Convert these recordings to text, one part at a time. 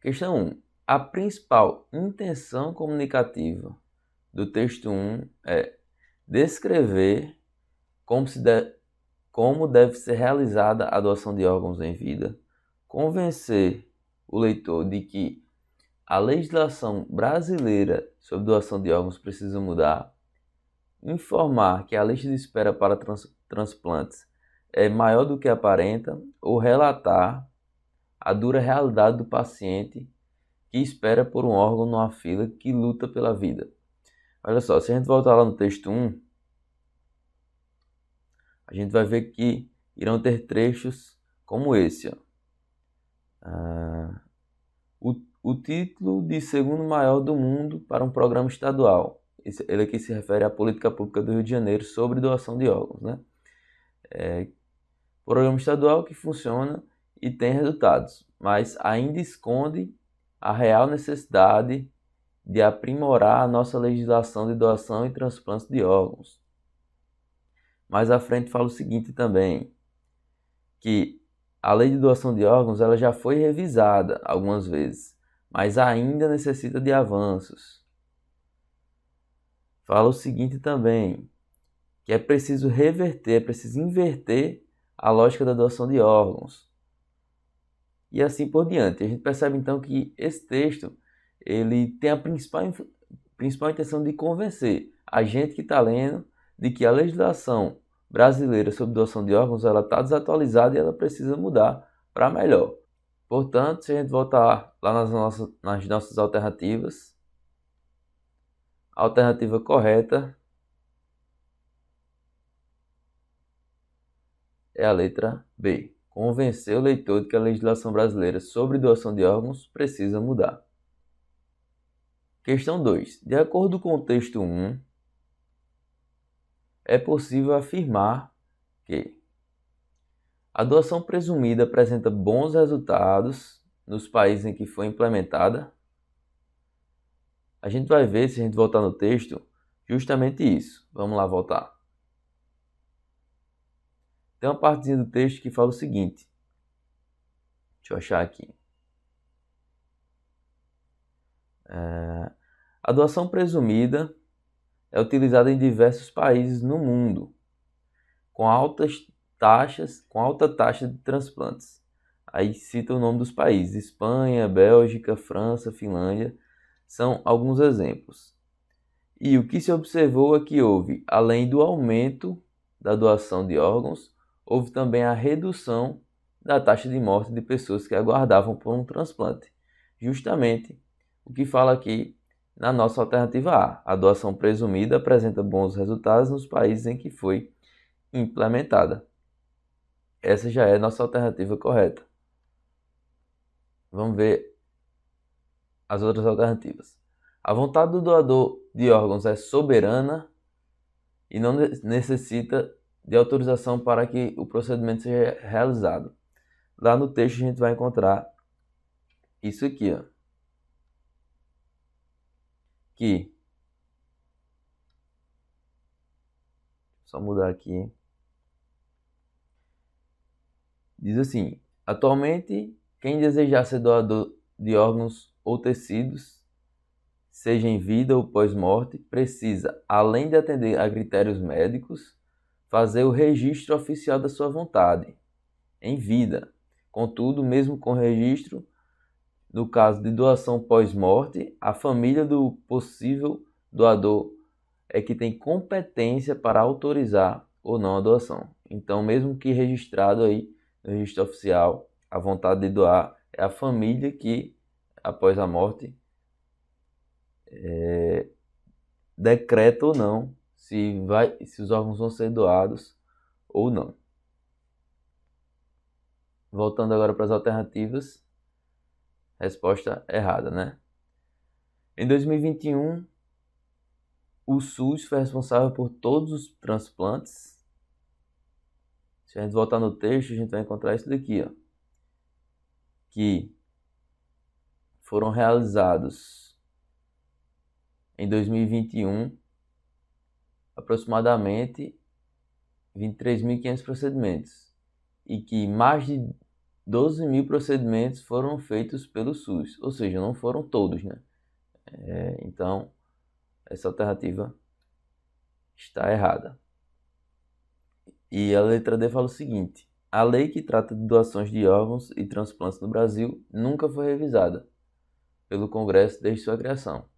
Questão 1. A principal intenção comunicativa do texto 1 é descrever como deve ser realizada a doação de órgãos em vida, convencer o leitor de que a legislação brasileira sobre doação de órgãos precisa mudar, informar que a lista de espera para transplantes é maior do que aparenta, ou relatar a dura realidade do paciente que espera por um órgão numa fila que luta pela vida. Olha só, se a gente voltar lá no texto 1, a gente vai ver que irão ter trechos como esse. O título de segundo maior do mundo para um programa estadual. Ele aqui se refere à política pública do Rio de Janeiro sobre doação de órgãos, né? Programa estadual que funciona e tem resultados, mas ainda esconde a real necessidade de aprimorar a nossa legislação de doação e transplante de órgãos. Mais à frente fala o seguinte também, que a lei de doação de órgãos ela já foi revisada algumas vezes, mas ainda necessita de avanços. Fala o seguinte também, que é preciso inverter a lógica da doação de órgãos. E assim por diante. A gente percebe então que esse texto ele tem a principal intenção de convencer a gente que está lendo de que a legislação brasileira sobre doação de órgãos ela está desatualizada e ela precisa mudar para melhor. Portanto, se a gente voltar lá nas nossas alternativas, a alternativa correta é a letra B. Convencer o leitor de que a legislação brasileira sobre doação de órgãos precisa mudar. Questão 2. De acordo com o texto 1, é possível afirmar que a doação presumida apresenta bons resultados nos países em que foi implementada. A gente vai ver, se a gente voltar no texto, justamente isso. Vamos lá voltar. Tem uma partezinha do texto que fala o seguinte. Deixa eu achar aqui. A doação presumida é utilizada em diversos países no mundo, com alta taxa de transplantes. Aí cita o nome dos países: Espanha, Bélgica, França, Finlândia, são alguns exemplos. E o que se observou é que houve, além do aumento da doação de órgãos, houve também a redução da taxa de morte de pessoas que aguardavam por um transplante. Justamente o que fala aqui na nossa alternativa A. A doação presumida apresenta bons resultados nos países em que foi implementada. Essa já é a nossa alternativa correta. Vamos ver as outras alternativas. A vontade do doador de órgãos é soberana e não necessita de autorização para que o procedimento seja realizado. Lá no texto a gente vai encontrar isso aqui, ó. Que só mudar aqui. Diz assim: atualmente, quem desejar ser doador de órgãos ou tecidos, seja em vida ou pós-morte, precisa, além de atender a critérios médicos, fazer o registro oficial da sua vontade, em vida. Contudo, mesmo com registro, no caso de doação pós-morte, a família do possível doador é que tem competência para autorizar ou não a doação. Então, mesmo que registrado aí no registro oficial, a vontade de doar é a família que, após a morte, decreta ou não se os órgãos vão ser doados ou não. Voltando agora para as alternativas, resposta errada, né? Em 2021, o SUS foi responsável por todos os transplantes. Se a gente voltar no texto, a gente vai encontrar isso daqui, ó, que foram realizados em 2021 aproximadamente 23.500 procedimentos e que mais de 12 mil procedimentos foram feitos pelo SUS, ou seja, não foram todos, né? Então, essa alternativa está errada. E a letra D fala o seguinte: a lei que trata de doações de órgãos e transplantes no Brasil nunca foi revisada pelo Congresso desde sua criação.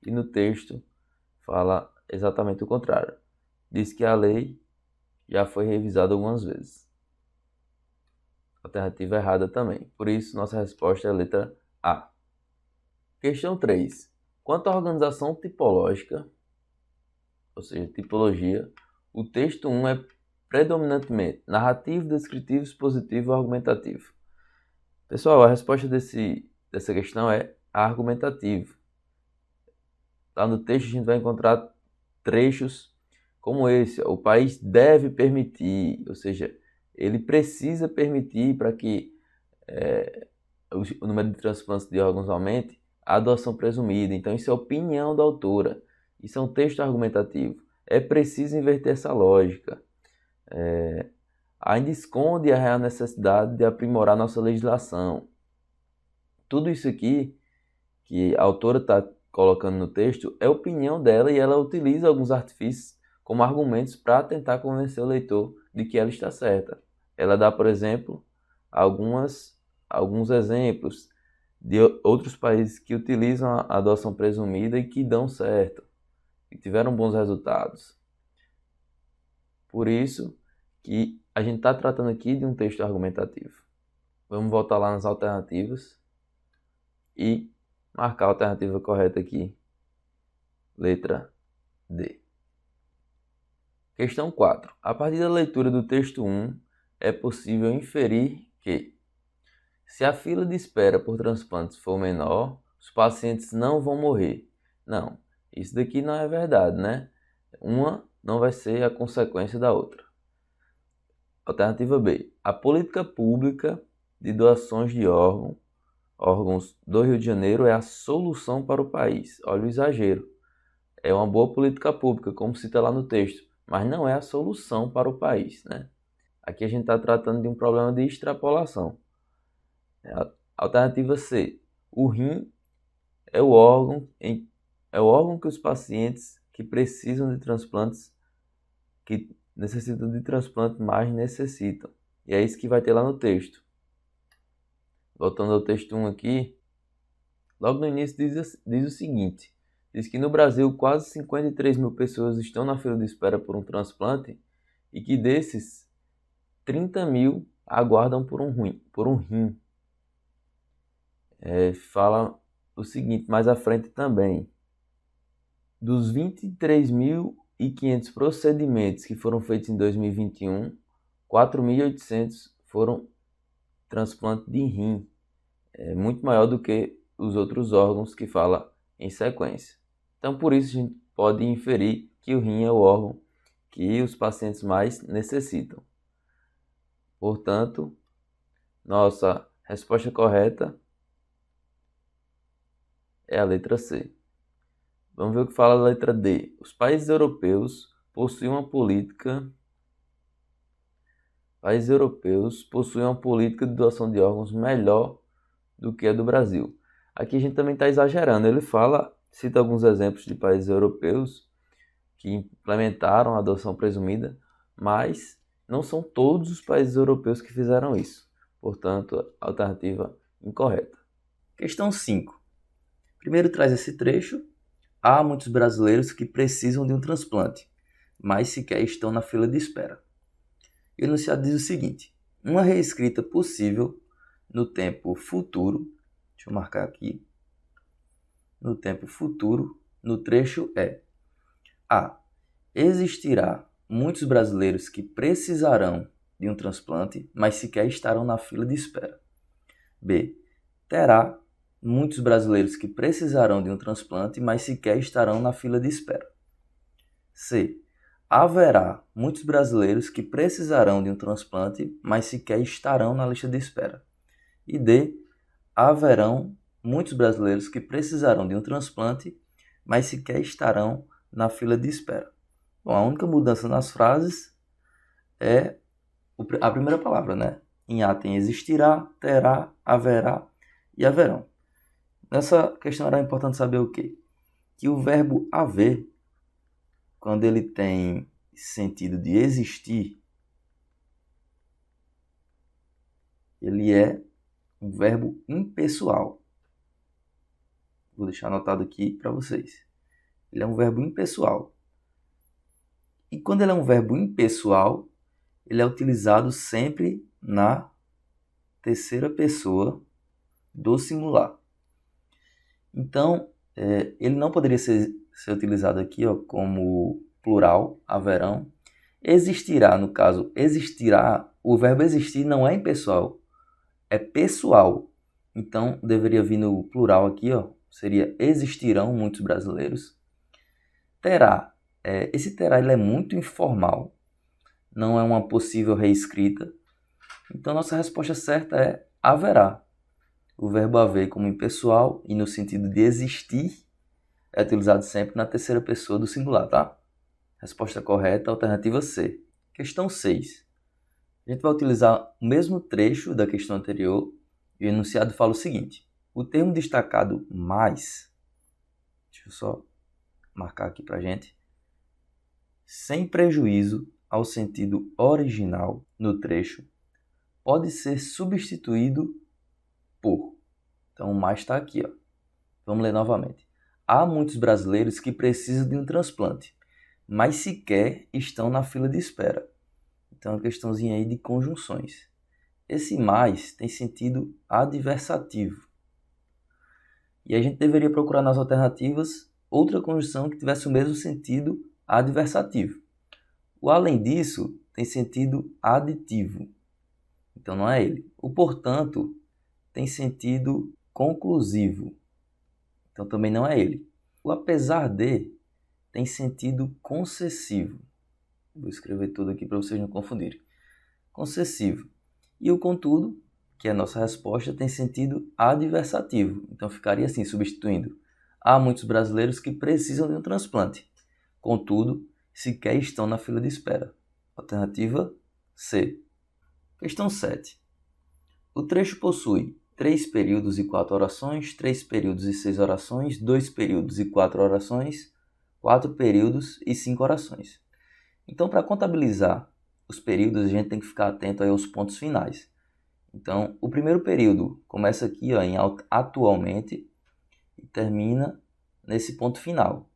E no texto fala exatamente o contrário. Diz que a lei já foi revisada algumas vezes. Alternativa errada também. Por isso, nossa resposta é a letra A. Questão 3. Quanto à organização tipológica, ou seja, tipologia, o texto 1 é predominantemente narrativo, descritivo, expositivo ou argumentativo. Pessoal, a resposta dessa questão é argumentativo. Lá no texto a gente vai encontrar trechos como esse: o país deve permitir, ou seja, ele precisa permitir para que o número de transplantes de órgãos aumente, a adoção presumida. Então isso é opinião da autora, isso é um texto argumentativo. É preciso inverter essa lógica. Ainda esconde a real necessidade de aprimorar nossa legislação. Tudo isso aqui que a autora está colocando no texto é opinião dela, e ela utiliza alguns artifícios como argumentos para tentar convencer o leitor de que ela está certa. Ela dá, por exemplo, alguns exemplos de outros países que utilizam a adoção presumida e que dão certo, que tiveram bons resultados. Por isso que a gente está tratando aqui de um texto argumentativo. Vamos voltar lá nas alternativas e marcar a alternativa correta aqui. Letra D. Questão 4. A partir da leitura do texto 1, é possível inferir que, se a fila de espera por transplantes for menor, os pacientes não vão morrer. Não, isso daqui não é verdade, né? Uma não vai ser a consequência da outra. Alternativa B. A política pública de doações de órgãos do Rio de Janeiro é a solução para o país. Olha o exagero. É uma boa política pública, como cita lá no texto, mas não é a solução para o país, né? Aqui a gente está tratando de um problema de extrapolação. Alternativa C. O rim é o órgão que os pacientes que precisam de transplantes, que necessitam de transplante, mais necessitam. E é isso que vai ter lá no texto. Voltando ao texto 1 aqui, logo no início diz o seguinte: diz que no Brasil quase 53 mil pessoas estão na fila de espera por um transplante e que desses 30 mil aguardam por um rim. Fala o seguinte mais à frente também: dos 23.500 procedimentos que foram feitos em 2021, 4.800 foram transplante de rim. É muito maior do que os outros órgãos que fala em sequência. Então, por isso, a gente pode inferir que o rim é o órgão que os pacientes mais necessitam. Portanto, nossa resposta correta é a letra C. Vamos ver o que fala a letra D. Os países europeus possuem uma política de doação de órgãos melhor do que a do Brasil. Aqui a gente também está exagerando. Ele cita alguns exemplos de países europeus que implementaram a adoção presumida, mas não são todos os países europeus que fizeram isso. Portanto, a alternativa incorreta. Questão 5. Primeiro traz esse trecho. Há muitos brasileiros que precisam de um transplante, mas sequer estão na fila de espera. E o enunciado diz o seguinte: uma reescrita possível no tempo futuro, deixa eu marcar aqui, no tempo futuro, no trecho é: A. Existirá muitos brasileiros que precisarão de um transplante, mas sequer estarão na fila de espera. B. Terá muitos brasileiros que precisarão de um transplante, mas sequer estarão na fila de espera. C. Haverá muitos brasileiros que precisarão de um transplante, mas sequer estarão na lista de espera. E D. Haverão muitos brasileiros que precisarão de um transplante, mas sequer estarão na fila de espera. Bom, a única mudança nas frases é a primeira palavra, né? Em A tem existirá, terá, haverá e haverão. Nessa questão era importante saber o quê? Que o verbo haver, quando ele tem sentido de existir, ele é um verbo impessoal. Vou deixar anotado aqui para vocês. Ele é um verbo impessoal. E quando ele é um verbo impessoal, ele é utilizado sempre na terceira pessoa do singular. Então, ele não poderia ser utilizado aqui como plural, haverão. Existirá, no caso, existirá, o verbo existir não é impessoal, é pessoal. Então, deveria vir no plural aqui, seria existirão muitos brasileiros. Terá. Esse terá ele é muito informal, não é uma possível reescrita. Então, nossa resposta certa é haverá. O verbo haver como impessoal e no sentido de existir é utilizado sempre na terceira pessoa do singular, tá? Resposta correta, alternativa C. Questão 6. A gente vai utilizar o mesmo trecho da questão anterior e o enunciado fala o seguinte. O termo destacado mais, deixa eu só marcar aqui pra gente, sem prejuízo ao sentido original no trecho, pode ser substituído por. Então, o mais está aqui. Vamos ler novamente. Há muitos brasileiros que precisam de um transplante, mas sequer estão na fila de espera. Então, uma questãozinha aí de conjunções. Esse mais tem sentido adversativo. E a gente deveria procurar nas alternativas outra conjunção que tivesse o mesmo sentido adversativo. O além disso tem sentido aditivo. Então não é ele. O portanto tem sentido conclusivo. Então também não é ele. O apesar de tem sentido concessivo. Vou escrever tudo aqui para vocês não confundirem. Concessivo. E o contudo, que é a nossa resposta, tem sentido adversativo. Então ficaria assim, substituindo. Há muitos brasileiros que precisam de um transplante. Contudo, sequer estão na fila de espera. Alternativa C. Questão 7. O trecho possui 3 períodos e 4 orações, 3 períodos e 6 orações, 2 períodos e 4 orações, 4 períodos e 5 orações. Então, para contabilizar os períodos, a gente tem que ficar atento aí aos pontos finais. Então, o primeiro período começa aqui em atualmente e termina nesse ponto final.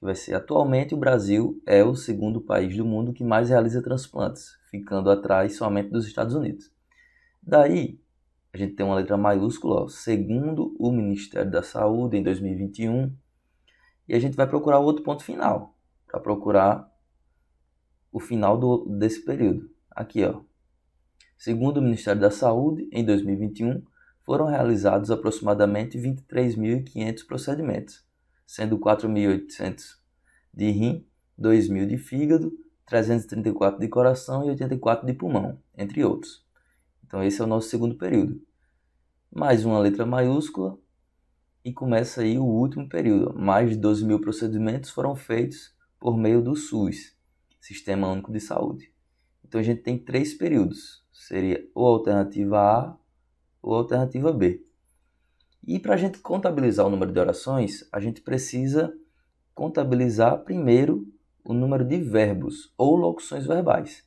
Vai ser atualmente o Brasil é o segundo país do mundo que mais realiza transplantes, ficando atrás somente dos Estados Unidos. Daí, a gente tem uma letra maiúscula, segundo o Ministério da Saúde em 2021, e a gente vai procurar o outro ponto final, para procurar o final desse período. Aqui, segundo o Ministério da Saúde, em 2021, foram realizados aproximadamente 23.500 procedimentos, sendo 4.800 de rim, 2.000 de fígado, 334 de coração e 84 de pulmão, entre outros. Então esse é o nosso segundo período. Mais uma letra maiúscula e começa aí o último período. Mais de 12.000 procedimentos foram feitos por meio do SUS, Sistema Único de Saúde. Então a gente tem 3 períodos. Seria ou a alternativa A ou a alternativa B. E para a gente contabilizar o número de orações, a gente precisa contabilizar primeiro o número de verbos ou locuções verbais.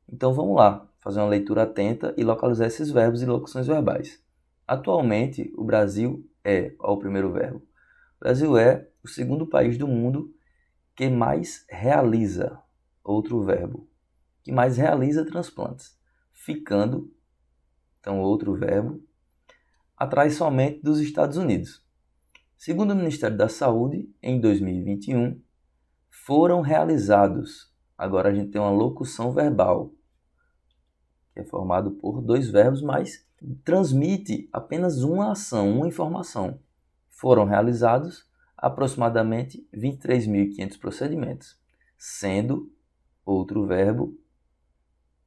Então vamos lá, fazer uma leitura atenta e localizar esses verbos e locuções verbais. Atualmente, o Brasil o primeiro verbo. O Brasil é o segundo país do mundo que mais realiza, outro verbo, que mais realiza transplantes, ficando, então outro verbo, atrás somente dos Estados Unidos. Segundo o Ministério da Saúde, em 2021, foram realizados. Agora a gente tem uma locução verbal, que é formado por 2 verbos, mas transmite apenas uma ação, uma informação. Foram realizados aproximadamente 23.500 procedimentos, sendo outro verbo,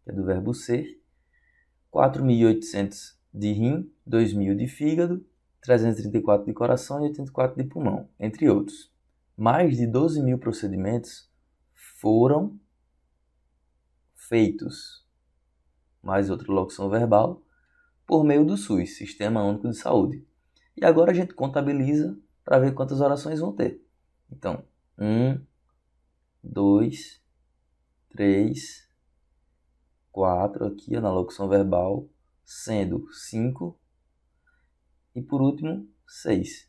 que é do verbo ser, 4.800 de rim, 2.000 de fígado, 334 de coração e 84 de pulmão, entre outros. Mais de 12.000 procedimentos foram feitos. mais outra locução verbal, por meio do SUS, Sistema Único de Saúde. E agora a gente contabiliza para ver quantas orações vão ter. Então, 1, 2, 3, 4, aqui na locução verbal, sendo 5 e por último 6.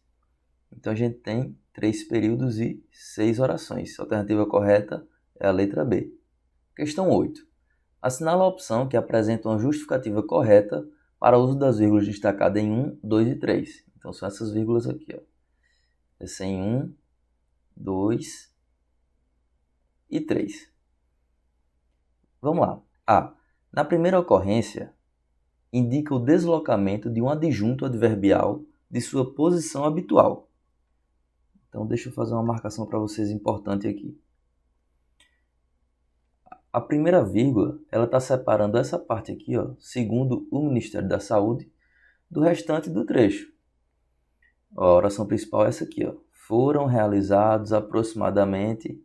Então a gente tem 3 períodos e 6 orações. A alternativa correta é a letra B. Questão 8. Assinala a opção que apresenta uma justificativa correta para o uso das vírgulas destacadas em 1, 2 e 3. Então são essas vírgulas aqui. Essa em 1, 2 e 3. Vamos lá. A. Na primeira ocorrência, indica o deslocamento de um adjunto adverbial de sua posição habitual. Então deixa eu fazer uma marcação para vocês importante aqui. A primeira vírgula, ela está separando essa parte aqui, segundo o Ministério da Saúde, do restante do trecho. A oração principal é essa aqui. Foram realizados aproximadamente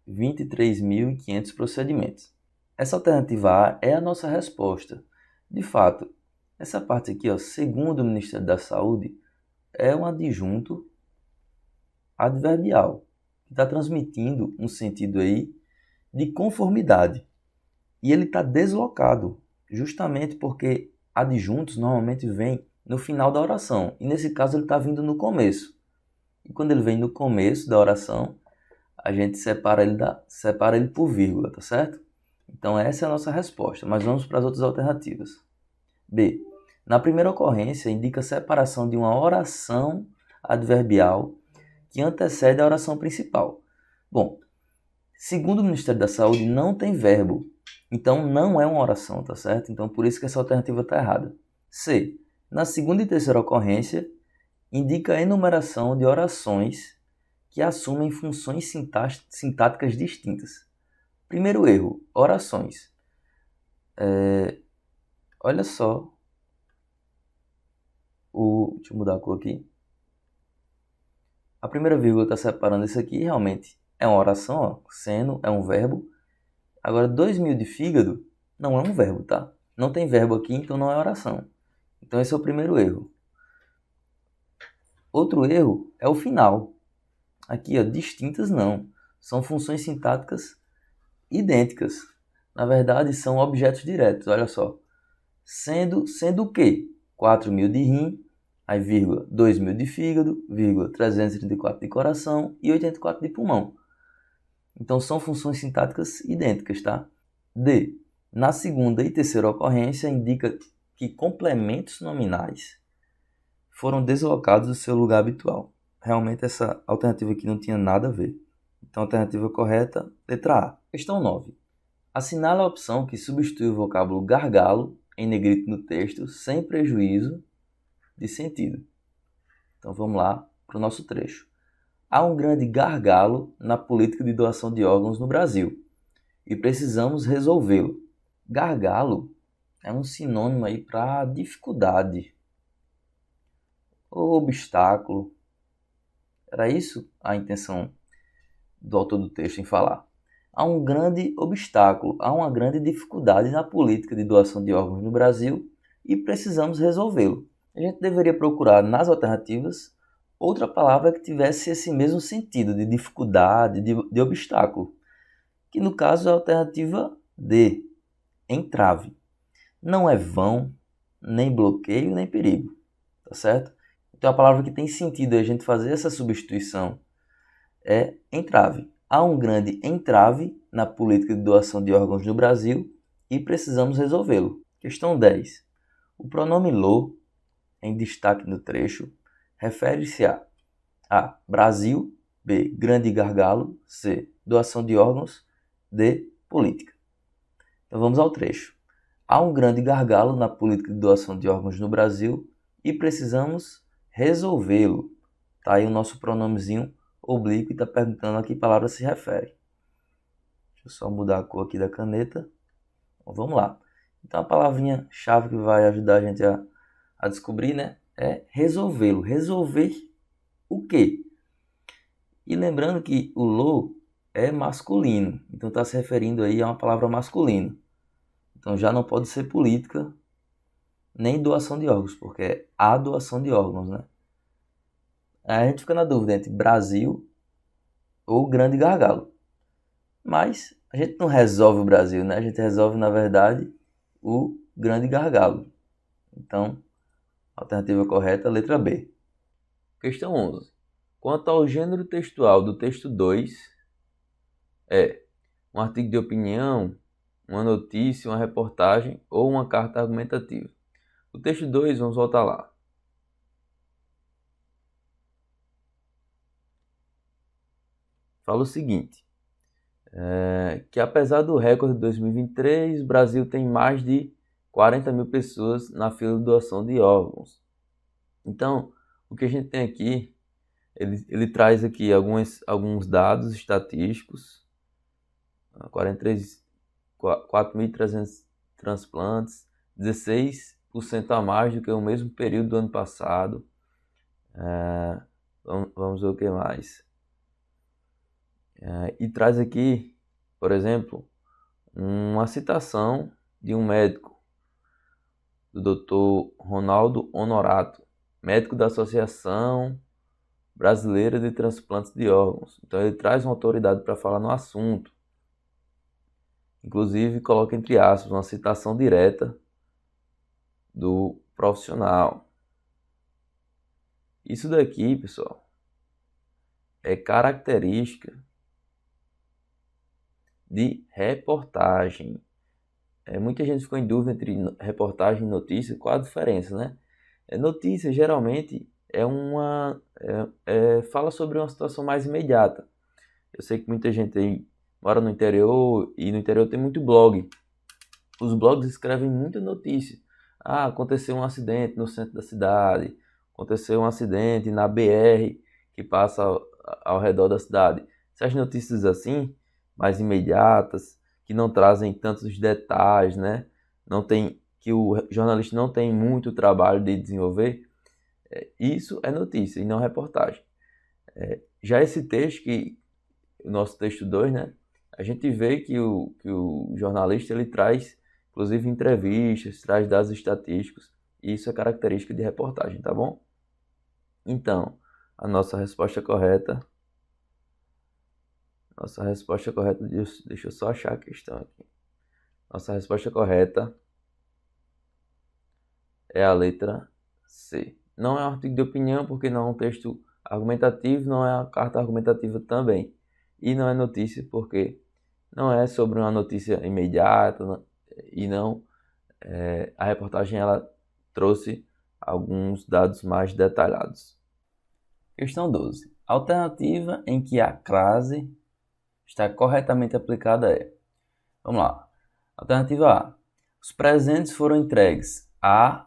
23.500 procedimentos. Essa alternativa A é a nossa resposta. De fato, essa parte aqui, segundo o Ministério da Saúde, é um adjunto adverbial, que está transmitindo um sentido aí de conformidade. E ele está deslocado, justamente porque adjuntos normalmente vêm no final da oração. E nesse caso ele está vindo no começo. E quando ele vem no começo da oração, a gente separa ele por vírgula, tá certo? Então essa é a nossa resposta, mas vamos para as outras alternativas. B. Na primeira ocorrência, indica a separação de uma oração adverbial que antecede a oração principal. Bom, segundo o Ministério da Saúde, não tem verbo, então não é uma oração, tá certo? Então por isso que essa alternativa está errada. C. Na segunda e terceira ocorrência, indica a enumeração de orações que assumem funções sintáticas distintas. Primeiro erro, orações. Olha só. Deixa eu mudar a cor aqui. A primeira vírgula está separando isso aqui, realmente é uma oração, seno é um verbo. Agora, 2.000 de fígado não é um verbo, tá? Não tem verbo aqui, então não é oração. Então esse é o primeiro erro. Outro erro é o final. Aqui, distintas não. São funções sintáticas idênticas. Na verdade, são objetos diretos, olha só. Sendo o quê? 4.000 de rim, aí vírgula, 2.000 de fígado, vírgula, 334 de coração e 84 de pulmão. Então são funções sintáticas idênticas, tá? D. Na segunda e terceira ocorrência, indica que complementos nominais foram deslocados do seu lugar habitual. Realmente essa alternativa aqui não tinha nada a ver. Então a alternativa correta, letra A. Questão 9. Assinala a opção que substitui o vocábulo gargalo em negrito no texto, sem prejuízo de sentido. Então vamos lá para o nosso trecho. Há um grande gargalo na política de doação de órgãos no Brasil e precisamos resolvê-lo. Gargalo é um sinônimo aí para dificuldade ou obstáculo. Era isso a intenção do autor do texto em falar. Há um grande obstáculo, há uma grande dificuldade na política de doação de órgãos no Brasil e precisamos resolvê-lo. A gente deveria procurar nas alternativas outra palavra que tivesse esse mesmo sentido de dificuldade, de obstáculo, que no caso é a alternativa D, entrave. Não é vão, nem bloqueio, nem perigo, tá certo? Então a palavra que tem sentido a gente fazer essa substituição é entrave. Há um grande entrave na política de doação de órgãos no Brasil e precisamos resolvê-lo. Questão 10. O pronome lo, em destaque no trecho, refere-se a Brasil, B. Grande gargalo, C. Doação de órgãos, D. Política. Então vamos ao trecho. Há um grande gargalo na política de doação de órgãos no Brasil e precisamos resolvê-lo. Tá aí o nosso pronomezinho oblíquo e está perguntando a que palavra se refere. Deixa eu só mudar a cor aqui da caneta. Então, vamos lá. Então a palavrinha chave que vai ajudar a gente a descobrir, né, é resolvê-lo. Resolver o quê? E lembrando que o lo é masculino, então está se referindo aí a uma palavra masculina. Então já não pode ser política, nem doação de órgãos, porque é a doação de órgãos, né? Aí a gente fica na dúvida entre Brasil ou Grande Gargalo. Mas a gente não resolve o Brasil, né? A gente resolve, na verdade, o Grande Gargalo. Então, a alternativa correta é a letra B. Questão 11. Quanto ao gênero textual do texto 2, é um artigo de opinião, uma notícia, uma reportagem ou uma carta argumentativa. O texto 2, vamos voltar lá. Fala o seguinte, que apesar do recorde de 2023, o Brasil tem mais de 40 mil pessoas na fila de doação de órgãos. Então, o que a gente tem aqui, ele traz aqui alguns dados estatísticos, 4.300 transplantes, 16% a mais do que o mesmo período do ano passado. Vamos ver o que mais. E traz aqui, por exemplo, uma citação de um médico, do Dr. Ronaldo Honorato, médico da Associação Brasileira de Transplantes de Órgãos. Então ele traz uma autoridade para falar no assunto. Inclusive coloca entre aspas uma citação direta do profissional. Isso daqui, pessoal, é característica de reportagem. Muita gente ficou em dúvida entre reportagem e notícia. Qual a diferença, né? Notícia geralmente fala sobre uma situação mais imediata. Eu sei que muita gente aí mora no interior e no interior tem muito blog. Os blogs escrevem muita notícia. Aconteceu um acidente no centro da cidade, aconteceu um acidente na BR que passa ao redor da cidade. Essas notícias assim, mais imediatas, que não trazem tantos detalhes, né? Que o jornalista não tem muito trabalho de desenvolver, isso é notícia e não reportagem. Já esse texto, o nosso texto 2, né? A gente vê que o jornalista ele traz, inclusive, entrevistas, traz dados estatísticos, e isso é característica de reportagem, tá bom? Então, a nossa resposta correta... deixa eu só achar a questão aqui. Nossa resposta correta é a letra C. Não é um artigo de opinião, porque não é um texto argumentativo, não é uma carta argumentativa também. E não é notícia, porque não é sobre uma notícia imediata, e não... a reportagem ela trouxe alguns dados mais detalhados. Questão 12. A alternativa em que a crase está corretamente aplicada é... Vamos lá. Alternativa A. Os presentes foram entregues a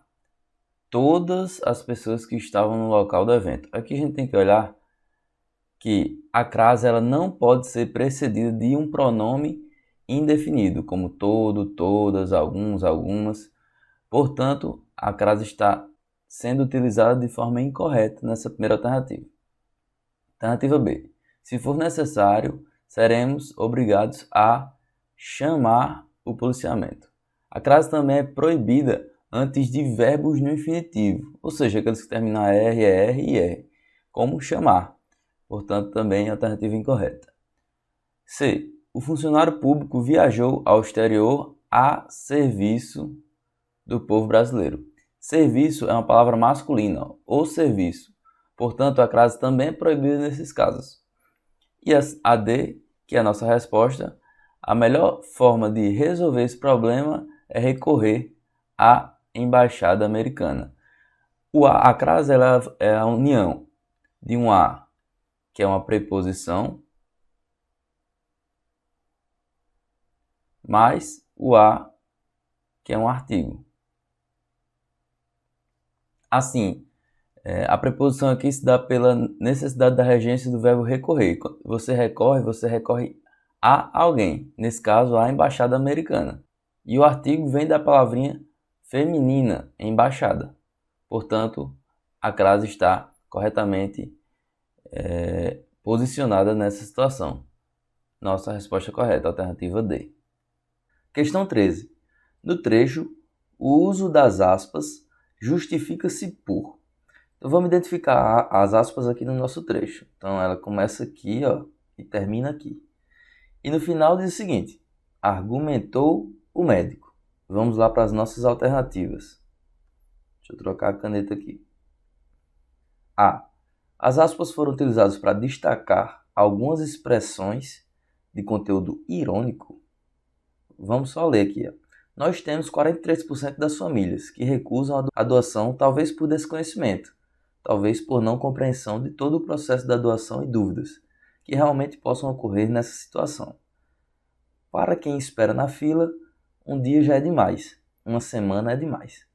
todas as pessoas que estavam no local do evento. Aqui a gente tem que olhar que a crase ela não pode ser precedida de um pronome indefinido, como todo, todas, alguns, algumas. Portanto, a crase está sendo utilizada de forma incorreta nessa primeira alternativa. Alternativa B. Se for necessário, seremos obrigados a chamar o policiamento. A crase também é proibida antes de verbos no infinitivo, ou seja, aqueles que terminam a R, ER e R, como chamar. Portanto, também a alternativa incorreta. C. O funcionário público viajou ao exterior a serviço do povo brasileiro. Serviço é uma palavra masculina, ou serviço. Portanto, a crase também é proibida nesses casos. E a D, que é a nossa resposta, a melhor forma de resolver esse problema é recorrer à embaixada americana. A crase ela é a união de um a, que é uma preposição, mais o a, que é um artigo. Assim, a preposição aqui se dá pela necessidade da regência do verbo recorrer. Quando você recorre a alguém, nesse caso a embaixada americana. E o artigo vem da palavrinha feminina, embaixada. Portanto, a crase está corretamente posicionada nessa situação. Nossa resposta correta, alternativa D. Questão 13. No trecho, o uso das aspas justifica-se por. Então vamos identificar as aspas aqui no nosso trecho. Então ela começa aqui, ó, e termina aqui. E no final diz o seguinte: argumentou o médico. Vamos lá para as nossas alternativas. Deixa eu trocar a caneta aqui. A. As aspas foram utilizadas para destacar algumas expressões de conteúdo irônico. Vamos só ler aqui. Ó. Nós temos 43% das famílias que recusam a doação, talvez por desconhecimento, talvez por não compreensão de todo o processo da doação e dúvidas que realmente possam ocorrer nessa situação. Para quem espera na fila, um dia já é demais, uma semana é demais.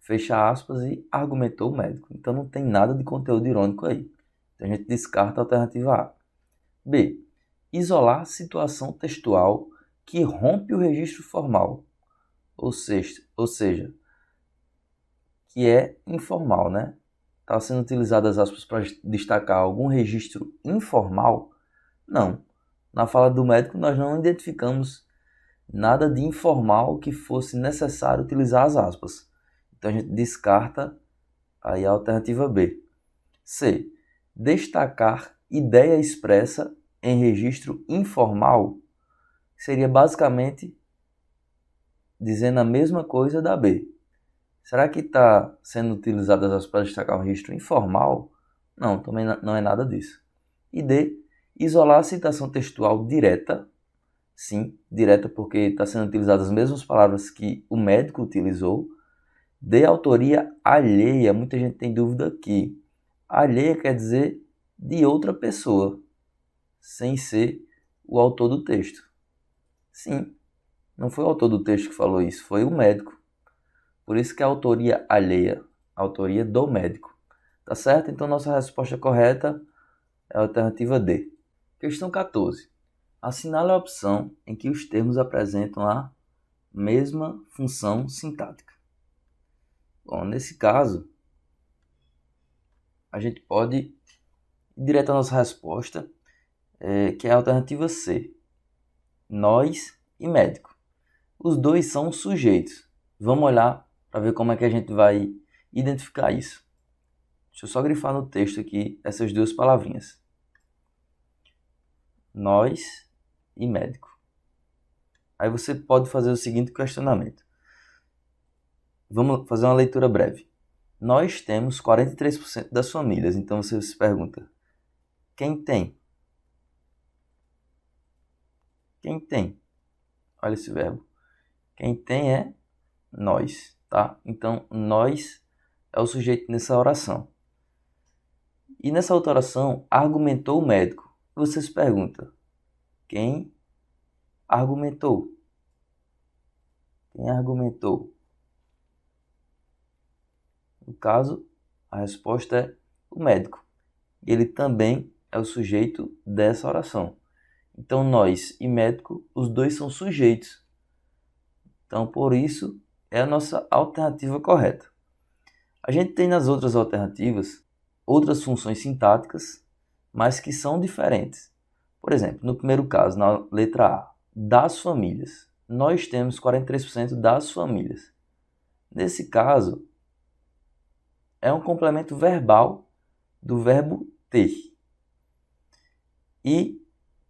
Fecha aspas e argumentou o médico. Então não tem nada de conteúdo irônico aí. Então a gente descarta a alternativa A. B. Isolar situação textual que rompe o registro formal. Ou seja, que é informal, né? Está sendo utilizadas as aspas para destacar algum registro informal? Não. Na fala do médico nós não identificamos nada de informal que fosse necessário utilizar as aspas. Então a gente descarta aí a alternativa B. C. Destacar ideia expressa em registro informal seria basicamente dizendo a mesma coisa da B. Será que está sendo utilizadas as aspas para destacar um registro informal? Não, também não é nada disso. E D. Isolar a citação textual direta. Sim, direta porque está sendo utilizadas as mesmas palavras que o médico utilizou. De autoria alheia, muita gente tem dúvida aqui. Alheia quer dizer de outra pessoa, sem ser o autor do texto. Sim, não foi o autor do texto que falou isso, foi o médico. Por isso que é autoria alheia, autoria do médico. Tá certo? Então nossa resposta correta é a alternativa D. Questão 14. Assinale a opção em que os termos apresentam a mesma função sintática. Bom, nesse caso, a gente pode ir direto à nossa resposta, que é a alternativa C. Nós e médico. Os dois são sujeitos. Vamos olhar para ver como é que a gente vai identificar isso. Deixa eu só grifar no texto aqui essas duas palavrinhas. Nós e médico. Aí você pode fazer o seguinte questionamento. Vamos fazer uma leitura breve. Nós temos 43% das famílias, então você se pergunta, quem tem? Quem tem? Olha esse verbo. Quem tem é nós, tá? Então, nós é o sujeito nessa oração. E nessa outra oração, argumentou o médico. Você se pergunta, quem argumentou? Quem argumentou? No caso, a resposta é o médico. Ele também é o sujeito dessa oração. Então, nós e médico, os dois são sujeitos. Então, por isso, é a nossa alternativa correta. A gente tem nas outras alternativas outras funções sintáticas, mas que são diferentes. Por exemplo, no primeiro caso, na letra A, das famílias. Nós temos 43% das famílias. Nesse caso, é um complemento verbal do verbo ter. E,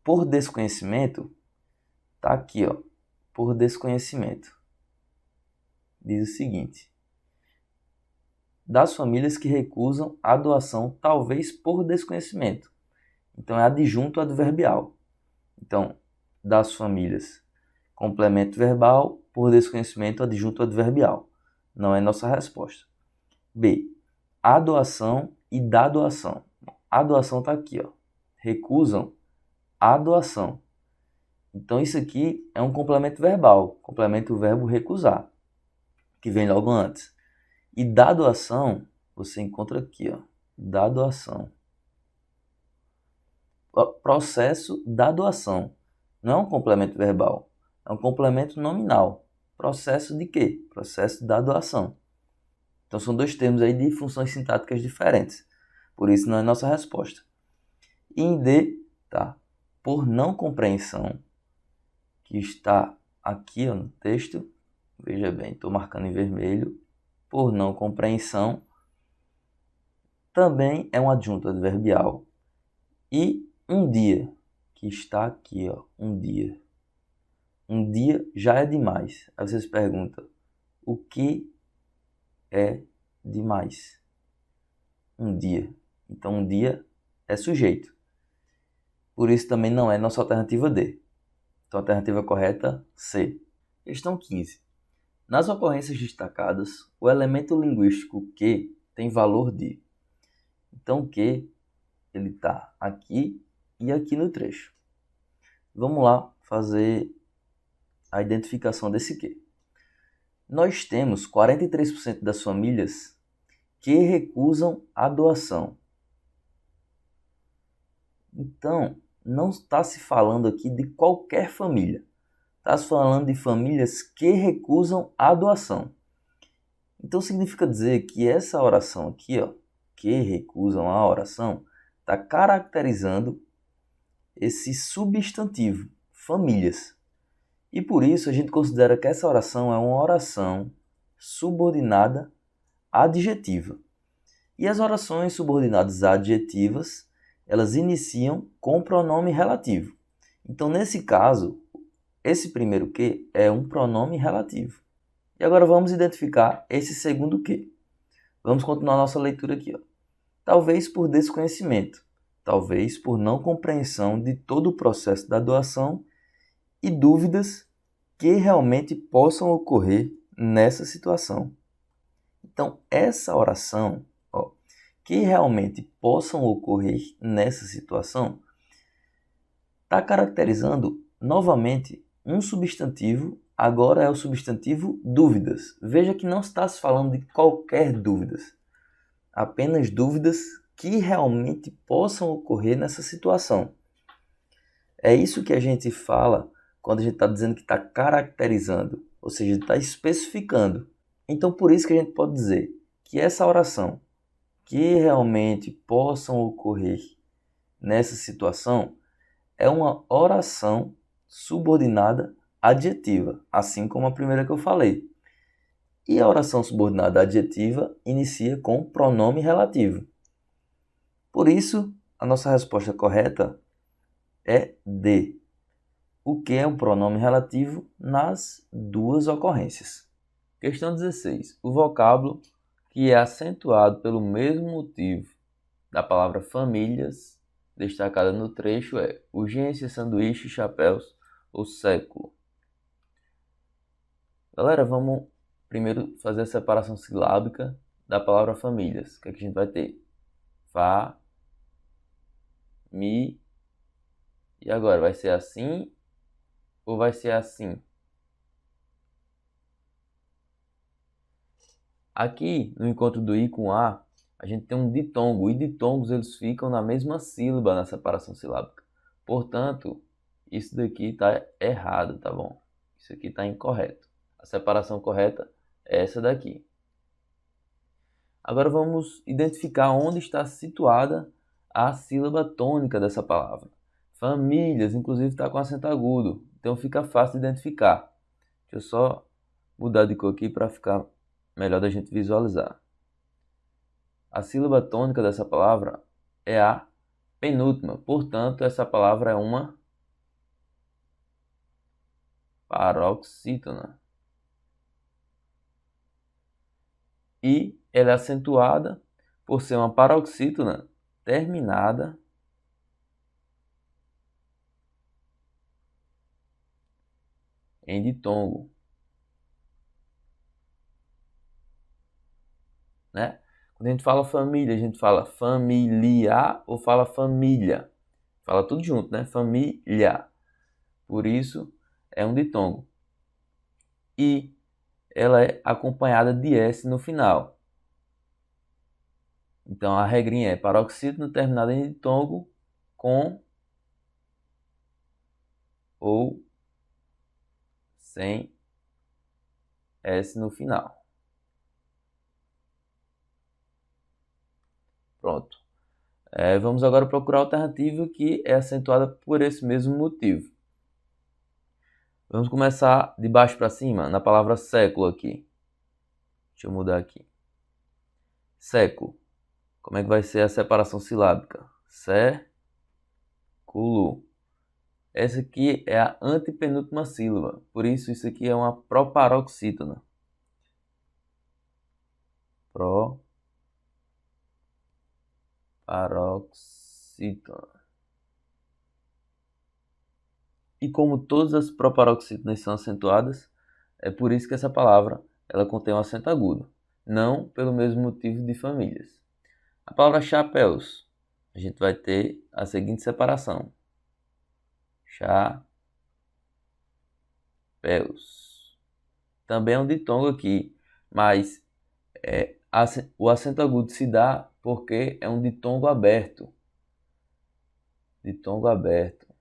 por desconhecimento, tá aqui, ó, por desconhecimento. Diz o seguinte: das famílias que recusam a doação, talvez por desconhecimento. Então, é adjunto adverbial. Então, das famílias, complemento verbal, por desconhecimento, adjunto adverbial. Não é nossa resposta. B. A doação e da doação. A doação está aqui, ó. Recusam a doação. Então, isso aqui é um complemento verbal. Complementa o verbo recusar, que vem logo antes. E da doação, você encontra aqui, ó. Da doação. Processo da doação. Não é um complemento verbal. É um complemento nominal. Processo de quê? Processo da doação. Então, são dois termos aí de funções sintáticas diferentes. Por isso, não é nossa resposta. E em D, tá? Por não compreensão, que está aqui ó, no texto, Veja bem, estou marcando em vermelho. Por não compreensão, também é um adjunto adverbial. E um dia, que está aqui, ó, um dia. Um dia já é demais. Aí você se pergunta, o que é demais? Um dia. Então, um dia é sujeito. Por isso também não é nossa alternativa D. Então, a alternativa correta, C. Questão 15. Nas ocorrências destacadas, o elemento linguístico que tem valor de. Então, o que ele está aqui e aqui no trecho. Vamos lá fazer a identificação desse que. Nós temos 43% das famílias que recusam a doação. Então, não está se falando aqui de qualquer família. Está se falando de famílias que recusam a doação. Então, significa dizer que essa oração aqui, ó, que recusam a oração, está caracterizando esse substantivo, famílias. E por isso a gente considera que essa oração é uma oração subordinada adjetiva. E as orações subordinadas adjetivas, elas iniciam com pronome relativo. Então, nesse caso, esse primeiro que é um pronome relativo. E agora vamos identificar esse segundo que. Vamos continuar nossa leitura aqui, ó. Talvez por desconhecimento, talvez por não compreensão de todo o processo da doação e dúvidas que realmente possam ocorrer nessa situação. Então, essa oração, ó, que realmente possam ocorrer nessa situação, está caracterizando novamente um substantivo, agora é o substantivo dúvidas. Veja que não está se falando de qualquer dúvidas, apenas dúvidas que realmente possam ocorrer nessa situação. É isso que a gente fala quando a gente está dizendo que está caracterizando, ou seja, está especificando. Então, por isso que a gente pode dizer que essa oração que realmente possam ocorrer nessa situação é uma oração subordinada adjetiva, assim como a primeira que eu falei. E a oração subordinada adjetiva inicia com pronome relativo. Por isso, a nossa resposta correta é D. O que é um pronome relativo nas duas ocorrências. Questão 16. O vocábulo que é acentuado pelo mesmo motivo da palavra famílias, destacada no trecho, é urgência, sanduíche, chapéus ou século. Galera, vamos primeiro fazer a separação silábica da palavra famílias. O que é que a gente vai ter? Fa, mi, e agora? Vai ser assim ou vai ser assim? Aqui, no encontro do I com A, a gente tem um ditongo. E ditongos eles ficam na mesma sílaba na separação silábica. Portanto, isso daqui está errado, tá bom? Isso aqui está incorreto. A separação correta é essa daqui. Agora vamos identificar onde está situada a sílaba tônica dessa palavra. Famílias, inclusive, está com acento agudo. Então fica fácil de identificar. Deixa eu só mudar de cor aqui para ficar melhor da gente visualizar. A sílaba tônica dessa palavra é a penúltima. Portanto, essa palavra é uma paroxítona. E ela é acentuada por ser uma paroxítona terminada em ditongo. Né? Quando a gente fala família, a gente fala familiar ou fala família? Fala tudo junto, né? Família. Por isso, é um ditongo. E ela é acompanhada de S no final. Então, a regrinha é paroxítono terminado em ditongo com ou sem S no final. Pronto. Vamos agora procurar a alternativa que é acentuada por esse mesmo motivo. Vamos começar de baixo para cima, na palavra século aqui. Deixa eu mudar aqui. Século. Como é que vai ser a separação silábica? Século. Essa aqui é a antepenúltima sílaba. Por isso aqui é uma proparoxítona. Proparoxítona. E como todas as proparoxítonas são acentuadas, é por isso que essa palavra ela contém um acento agudo, não pelo mesmo motivo de famílias. A palavra chapéus, a gente vai ter a seguinte separação. Chapéus. Também é um ditongo aqui, mas o acento agudo se dá porque é um ditongo aberto. Ditongo aberto.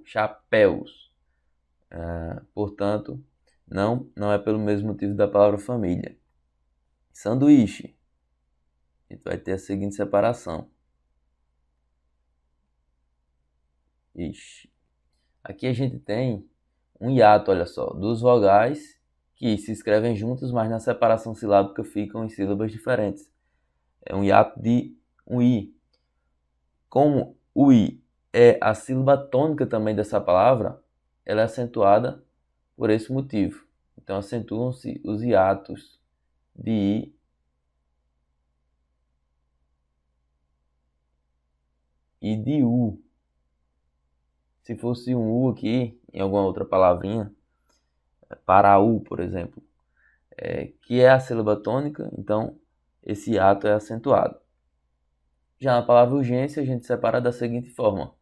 Chapéus. Portanto, não é pelo mesmo motivo da palavra família. Sanduíche. A gente vai ter a seguinte separação. Aqui a gente tem um hiato, olha só, duas vogais que se escrevem juntas, mas na separação silábica ficam em sílabas diferentes. É um hiato de um i. Como o i é a sílaba tônica também dessa palavra, ela é acentuada por esse motivo. Então acentuam-se os hiatos de i e de u. Se fosse um u aqui, em alguma outra palavrinha, Paraú, por exemplo, que é a sílaba tônica, então esse hiato é acentuado. Já na palavra urgência, a gente separa da seguinte forma.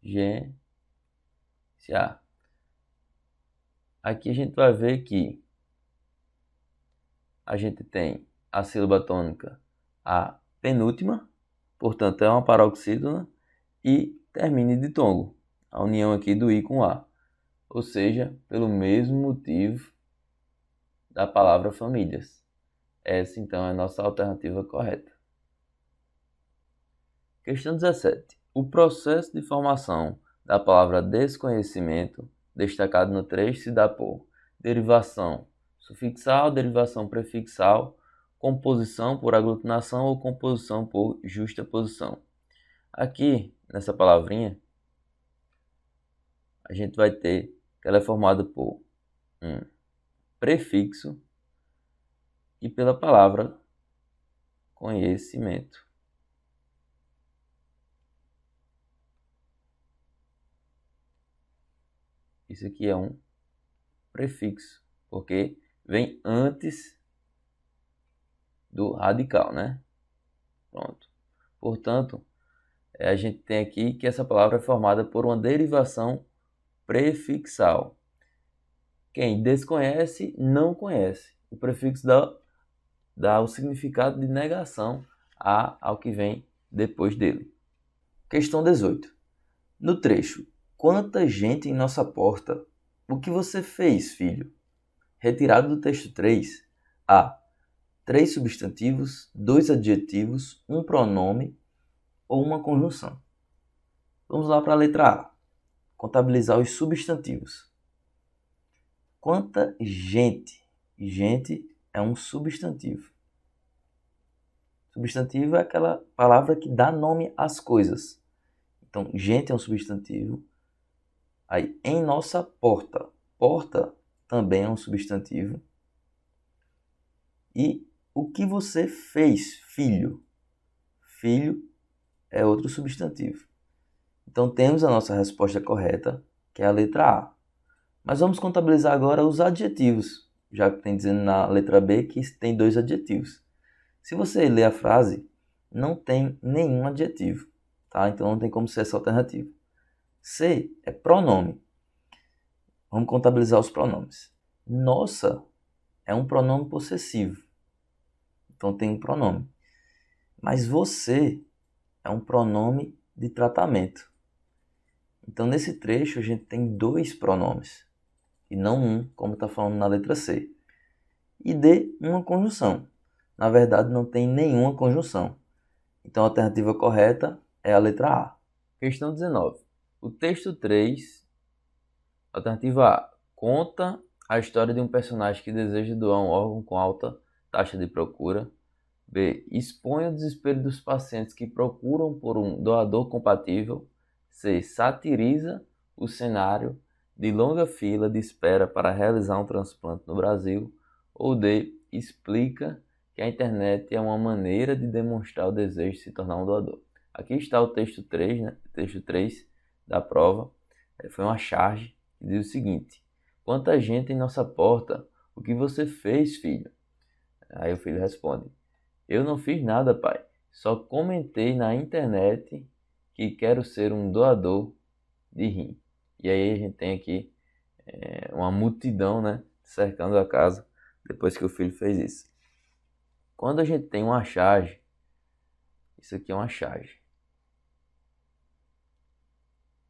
Urgência. Aqui a gente vai ver que a gente tem a sílaba tônica, a penúltima, portanto é uma paroxítona, e termina em ditongo, a união aqui do i com a. Ou seja, pelo mesmo motivo da palavra famílias. Essa, então, é a nossa alternativa correta. Questão 17. O processo de formação da palavra desconhecimento, destacado no trecho, se dá por derivação sufixal, derivação prefixal, composição por aglutinação ou composição por justaposição. Aqui, nessa palavrinha, a gente vai ter que ela é formada por um prefixo e pela palavra conhecimento. Isso aqui é um prefixo, porque vem antes do radical, né? Pronto. Portanto, a gente tem aqui que essa palavra é formada por uma derivação prefixal. Quem desconhece, não conhece. O prefixo dá o significado de negação ao que vem depois dele. Questão 18. No trecho, quanta gente em nossa porta? O que você fez, filho? Retirado do texto 3, há 3 substantivos, 2 adjetivos, um pronome ou uma conjunção. Vamos lá para a letra A. Contabilizar os substantivos. Quanta gente? Gente é um substantivo. Substantivo é aquela palavra que dá nome às coisas. Então, gente é um substantivo. Aí, em nossa porta. Porta também é um substantivo. E o que você fez, filho? Filho é outro substantivo. Então, temos a nossa resposta correta, que é a letra A. Mas vamos contabilizar agora os adjetivos, já que tem dizendo na letra B que tem 2 adjetivos. Se você ler a frase, não tem nenhum adjetivo, tá? Então não tem como ser essa alternativa. C é pronome. Vamos contabilizar os pronomes. Nossa é um pronome possessivo. Então tem um pronome. Mas você é um pronome de tratamento. Então nesse trecho a gente tem 2 pronomes. E não um, como está falando na letra C. E D, uma conjunção. Na verdade, não tem nenhuma conjunção. Então a alternativa correta é a letra A. Questão 19. O texto 3, alternativa A, conta a história de um personagem que deseja doar um órgão com alta taxa de procura. B. Expõe o desespero dos pacientes que procuram por um doador compatível. C. Satiriza o cenário de longa fila de espera para realizar um transplante no Brasil. Ou D. Explica que a internet é uma maneira de demonstrar o desejo de se tornar um doador. Aqui está o texto 3, né? Texto 3 da prova. Foi uma charge que diz o seguinte: quanta gente em nossa porta, o que você fez, filho? Aí o filho responde: eu não fiz nada, pai. Só comentei na internet que quero ser um doador de rim. E aí a gente tem aqui uma multidão, né, cercando a casa depois que o filho fez isso. Quando a gente tem uma charge, isso aqui é uma charge,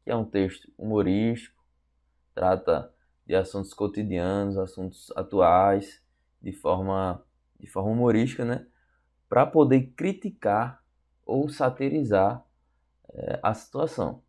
que é um texto humorístico, trata de assuntos cotidianos, assuntos atuais, de forma humorística, né, para poder criticar ou satirizar a situação.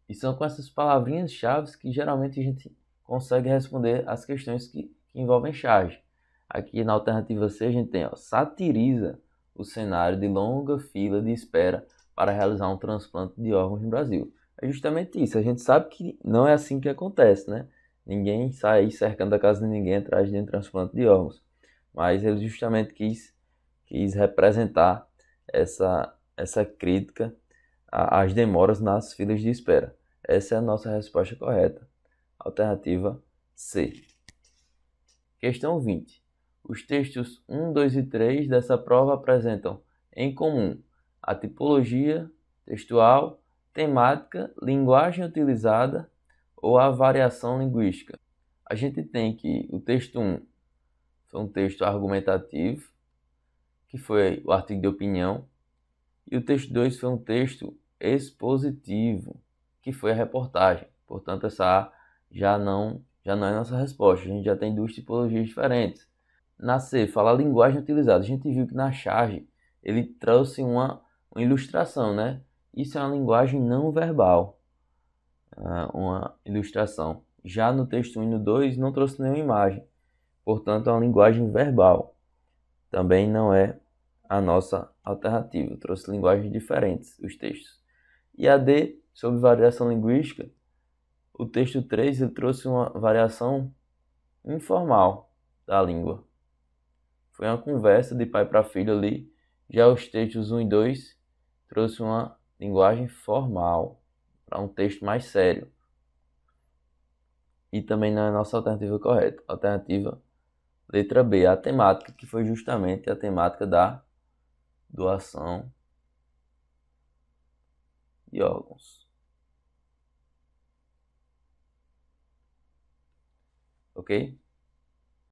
E são com essas palavrinhas-chave que geralmente a gente consegue responder as questões que envolvem charge. Aqui na alternativa C a gente tem, satiriza o cenário de longa fila de espera para realizar um transplante de órgãos no Brasil. É justamente isso, a gente sabe que não é assim que acontece, né? Ninguém sai aí cercando a casa de ninguém atrás de um transplante de órgãos. Mas ele justamente quis representar essa crítica às demoras nas filas de espera. Essa é a nossa resposta correta. Alternativa C. Questão 20. Os textos 1, 2 e 3 dessa prova apresentam em comum a tipologia textual, temática, linguagem utilizada ou a variação linguística. A gente tem que o texto 1 foi um texto argumentativo, que foi o artigo de opinião, e o texto 2 foi um texto expositivo, que foi a reportagem. Portanto, essa A já não é nossa resposta. A gente já tem duas tipologias diferentes. Na C, fala a linguagem utilizada. A gente viu que na charge ele trouxe uma ilustração, né? Isso é uma linguagem não verbal, uma ilustração. Já no texto 1 e no 2 não trouxe nenhuma imagem. Portanto, é uma linguagem verbal. Também não é a nossa alternativa. Trouxe linguagens diferentes, os textos. E a D, sobre variação linguística, o texto 3 ele trouxe uma variação informal da língua. Foi uma conversa de pai para filho ali. Já os textos 1 e 2 trouxe uma linguagem formal, para um texto mais sério. E também não é a nossa alternativa correta. Alternativa letra B, a temática, que foi justamente a temática da doação de órgãos. Ok?